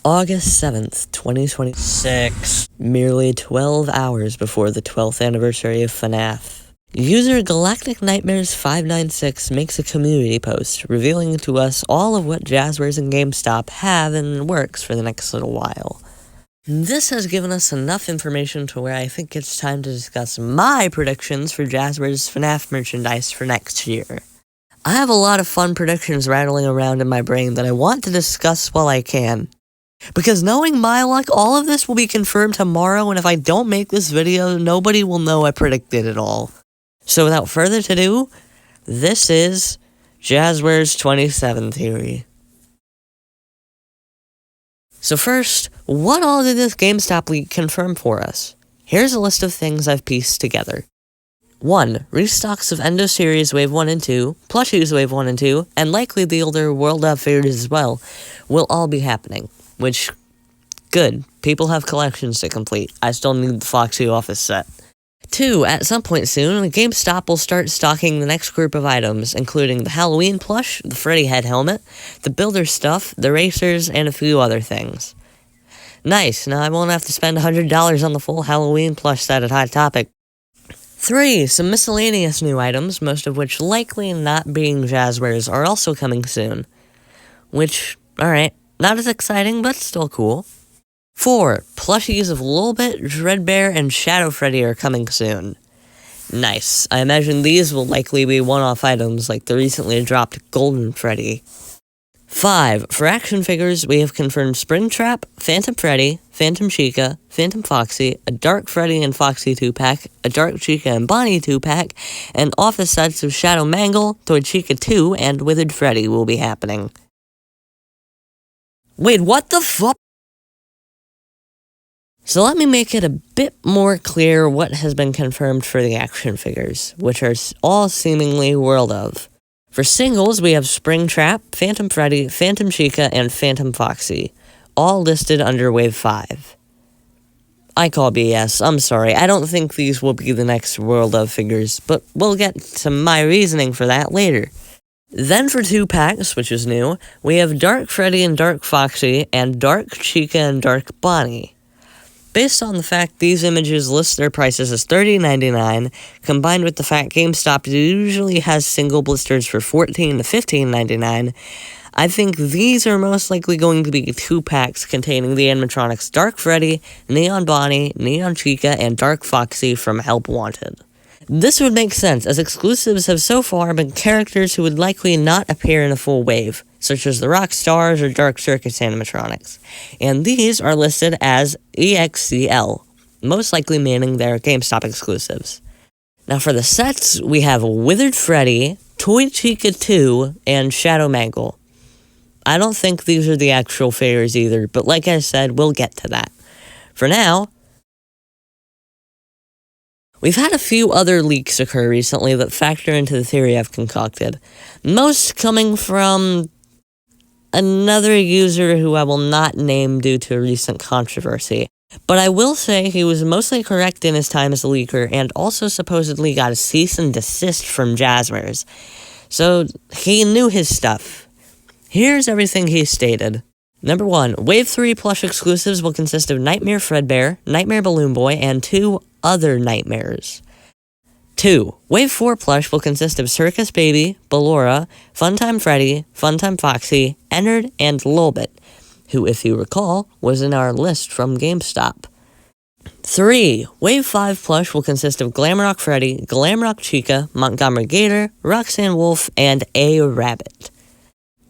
August 7th, 2026, merely 12 hours before the 12th anniversary of FNaF. User Galactic Nightmares 596 makes a community post revealing to us all of what Jazwares and GameStop have in the works for the next little while. This has given us enough information to where I think it's time to discuss my predictions for Jazwares FNaF merchandise for next year. I have a lot of fun predictions rattling around in my brain that I want to discuss while I can. Because knowing my luck, all of this will be confirmed tomorrow, and if I don't make this video, nobody will know I predicted it all. So without further ado, this is Jazwares 27 theory. So first, what all did this GameStop leak confirm for us? Here's a list of things I've pieced together. 1. Restocks of Endo Series Wave 1 and 2, Plushies Wave 1 and 2, and likely the older World Up figures as well, will all be happening. Which, good. People have collections to complete. I still need the Foxy Office set. 2. At some point soon, GameStop will start stocking the next group of items, including the Halloween plush, the Freddy head helmet, the Builder stuff, the racers, and a few other things. Nice, now I won't have to spend $100 on the full Halloween plush set at Hot Topic. 3. Some miscellaneous new items, most of which likely not being Jazwares, are also coming soon. Which, alright. Not as exciting, but still cool. 4. Plushies of Lilbit, Dreadbear, and Shadow Freddy are coming soon. Nice. I imagine these will likely be one-off items like the recently dropped Golden Freddy. 5. For action figures, we have confirmed Springtrap, Phantom Freddy, Phantom Chica, Phantom Foxy, a Dark Freddy and Foxy 2-pack, a Dark Chica and Bonnie 2-pack, and office sets of Shadow Mangle, Toy Chica 2, and Withered Freddy will be happening. Wait, what the fuck? So let me make it a bit more clear what has been confirmed for the action figures, which are all seemingly World of. For singles, we have Springtrap, Phantom Freddy, Phantom Chica, and Phantom Foxy, all listed under Wave 5. I call BS, I'm sorry, I don't think these will be the next World of figures, but we'll get to my reasoning for that later. Then for 2-packs, which is new, we have Dark Freddy and Dark Foxy, and Dark Chica and Dark Bonnie. Based on the fact these images list their prices as $30.99, combined with the fact GameStop usually has single blisters for $14 to $15.99, I think these are most likely going to be 2-packs containing the animatronics Dark Freddy, Neon Bonnie, Neon Chica, and Dark Foxy from Help Wanted. This would make sense, as exclusives have so far been characters who would likely not appear in a full wave, such as the Rockstars or Dark Circus animatronics, and these are listed as EXCL, most likely meaning they're GameStop exclusives. Now for the sets, we have Withered Freddy, Toy Chica 2, and Shadow Mangle. I don't think these are the actual figures either, but like I said, we'll get to that. For now, we've had a few other leaks occur recently that factor into the theory I've concocted, most coming from another user who I will not name due to a recent controversy. But I will say he was mostly correct in his time as a leaker and also supposedly got a cease and desist from Jazwares. So he knew his stuff. Here's everything he stated. Number 1, Wave 3 plush exclusives will consist of Nightmare Fredbear, Nightmare Balloon Boy, and 2 other Nightmares. 2. Wave 4 plush will consist of Circus Baby, Ballora, Funtime Freddy, Funtime Foxy, Ennard, and Lilbit, who, if you recall, was in our list from GameStop. 3. Wave 5 plush will consist of Glamrock Freddy, Glamrock Chica, Montgomery Gator, Roxanne Wolf, and a Rabbit.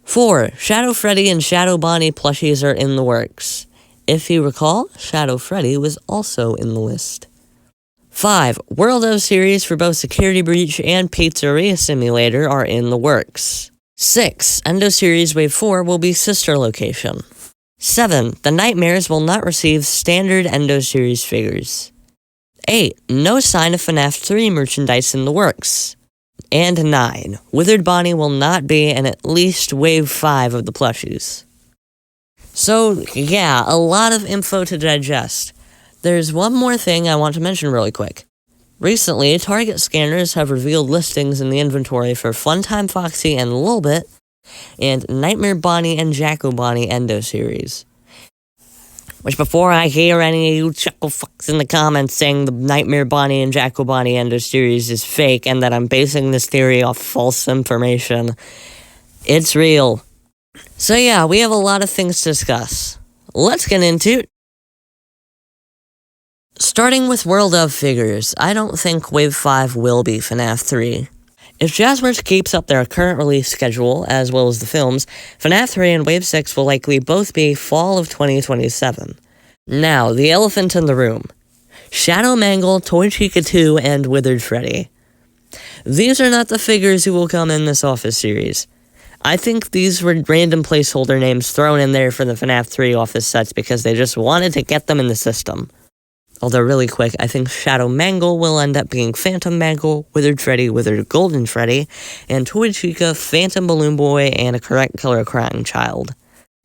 4. Shadow Freddy and Shadow Bonnie plushies are in the works. If you recall, Shadow Freddy was also in the list. 5. World of series for both Security Breach and Pizzeria Simulator are in the works. 6. Endo Series Wave 4 will be sister location. 7. The Nightmares will not receive standard Endo Series figures. 8. No sign of FNaF 3 merchandise in the works. And 9. Withered Bonnie will not be in at least Wave 5 of the plushies. So, yeah, a lot of info to digest. There's one more thing I want to mention really quick. Recently, Target scanners have revealed listings in the inventory for Funtime Foxy and Lilbit, and Nightmare Bonnie and Jacko Bonnie Endo series. Which, before I hear any of you chuckle fucks in the comments saying the Nightmare Bonnie and Jackal Bonnie Endo series is fake and that I'm basing this theory off false information, it's real. So yeah, we have a lot of things to discuss. Let's get into it. Starting with World of figures, I don't think Wave 5 will be FNaF 3. If Jazwares keeps up their current release schedule, as well as the films, FNaF 3 and Wave 6 will likely both be fall of 2027. Now, the elephant in the room. Shadow Mangle, Toy Chica 2, and Withered Freddy. These are not the figures who will come in this Office series. I think these were random placeholder names thrown in there for the FNaF 3 Office sets because they just wanted to get them in the system. Although really quick, I think Shadow Mangle will end up being Phantom Mangle, Withered Freddy, Withered Golden Freddy, and Toy Chica, Phantom Balloon Boy, and a correct color Crying Child.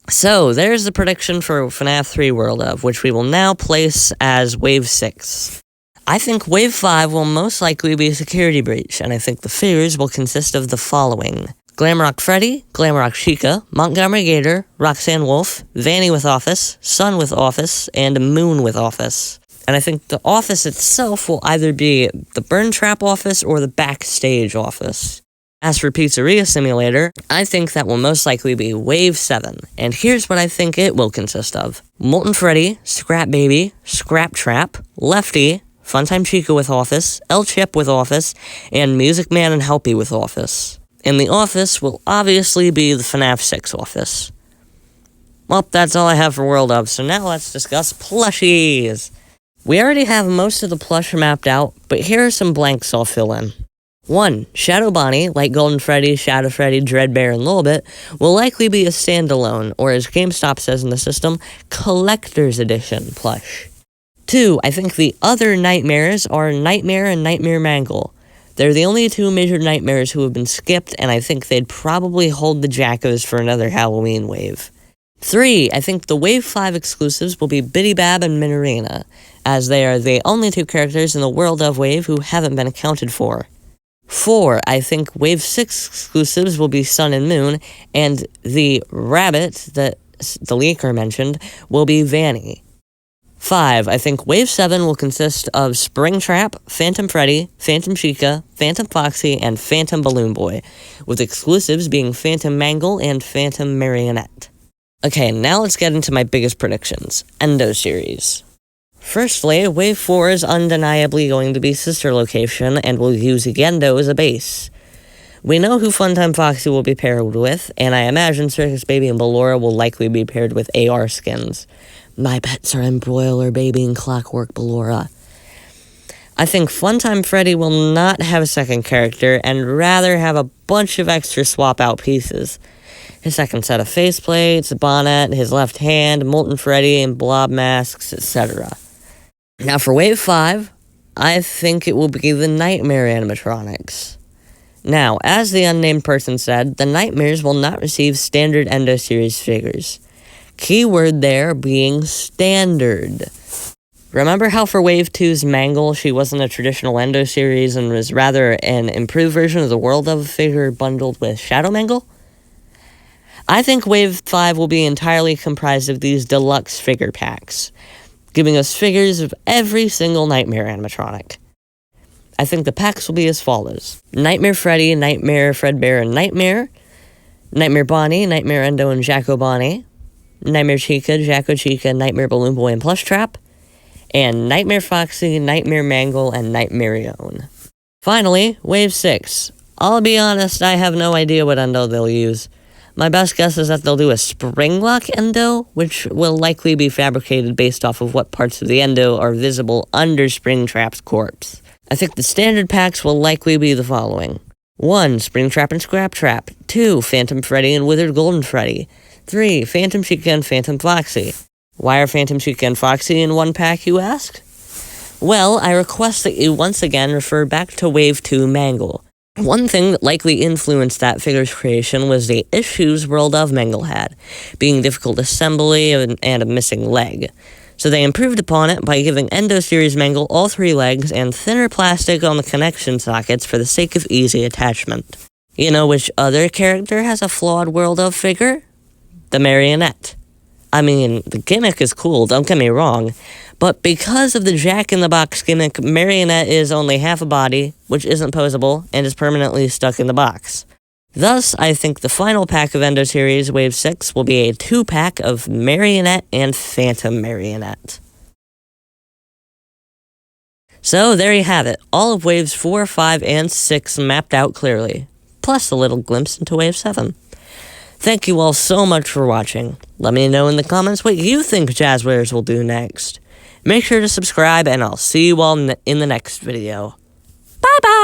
So, there's the prediction for FNaF 3 World of, which we will now place as Wave 6. I think Wave 5 will most likely be Security Breach, and I think the figures will consist of the following. Glamrock Freddy, Glamrock Chica, Montgomery Gator, Roxanne Wolf, Vanny with Office, Sun with Office, and Moon with Office. And I think the office itself will either be the Burn Trap office or the Backstage office. As for Pizzeria Simulator, I think that will most likely be Wave 7, and here's what I think it will consist of. Molten Freddy, Scrap Baby, Scrap Trap, Lefty, Funtime Chica with Office, El Chip with Office, and Music Man and Helpy with Office. And the office will obviously be the FNaF 6 office. Well, that's all I have for World of, so now let's discuss plushies! We already have most of the plush mapped out, but here are some blanks I'll fill in. 1. Shadow Bonnie, like Golden Freddy, Shadow Freddy, Dreadbear, and Lilbit, will likely be a standalone, or as GameStop says in the system, Collector's Edition plush. 2. I think the other Nightmares are Nightmare and Nightmare Mangle. They're the only two major Nightmares who have been skipped, and I think they'd probably hold the Jackos for another Halloween wave. 3. I think the Wave 5 exclusives will be Biddy Bab and Minorina, as they are the only two characters in the World of Wave who haven't been accounted for. 4. I think Wave 6 exclusives will be Sun and Moon, and the rabbit that the leaker mentioned will be Vanny. 5. I think Wave 7 will consist of Springtrap, Phantom Freddy, Phantom Chica, Phantom Foxy, and Phantom Balloon Boy, with exclusives being Phantom Mangle and Phantom Marionette. Okay, now let's get into my biggest predictions. Endo series. Firstly, Wave 4 is undeniably going to be Sister Location and will use Gendo as a base. We know who Funtime Foxy will be paired with, and I imagine Circus Baby and Ballora will likely be paired with AR skins. My bets are Embroiler Baby and Clockwork Ballora. I think Funtime Freddy will not have a second character and rather have a bunch of extra swap-out pieces. His second set of faceplates, a bonnet, his left hand, Molten Freddy, and blob masks, etc. Now for Wave 5, I think it will be the Nightmare animatronics. Now, as the unnamed person said, the Nightmares will not receive standard Endo Series figures. Keyword there being standard. Remember how for Wave 2's Mangle, she wasn't a traditional Endo Series and was rather an improved version of the World of figure bundled with Shadow Mangle? I think Wave 5 will be entirely comprised of these deluxe figure packs, giving us figures of every single Nightmare animatronic. I think the packs will be as follows. Nightmare Freddy, Nightmare Fredbear and Nightmare, Nightmare Bonnie, Nightmare Endo and Jacko Bonnie, Nightmare Chica, Jacko Chica, Nightmare Balloon Boy and Plush Trap, and Nightmare Foxy, Nightmare Mangle, and Nightmarione. Finally, Wave 6. I'll be honest, I have no idea what Endo they'll use. My best guess is that they'll do a Springlock Endo, which will likely be fabricated based off of what parts of the Endo are visible under Springtrap's corpse. I think the standard packs will likely be the following. 1. Springtrap and Scrap Trap. 2. Phantom Freddy and Withered Golden Freddy. 3. Phantom Chica and Phantom Foxy. Why are Phantom Chica and Foxy in one pack, you ask? Well, I request that you once again refer back to Wave 2 Mangle. One thing that likely influenced that figure's creation was the issues World of Mangle had, being difficult assembly and a missing leg. So they improved upon it by giving Endo Series Mangle all 3 legs and thinner plastic on the connection sockets for the sake of easy attachment. You know which other character has a flawed World of figure? The Marionette. I mean, the gimmick is cool, don't get me wrong, but because of the Jack-in-the-Box gimmick, Marionette is only half a body, which isn't posable, and is permanently stuck in the box. Thus, I think the final pack of Endo Series Wave 6 will be a 2-pack of Marionette and Phantom Marionette. So there you have it, all of Waves 4, 5, and 6 mapped out clearly, plus a little glimpse into Wave 7. Thank you all so much for watching. Let me know in the comments what you think Jazwares will do next. Make sure to subscribe, and I'll see you all in the next video. Bye-bye!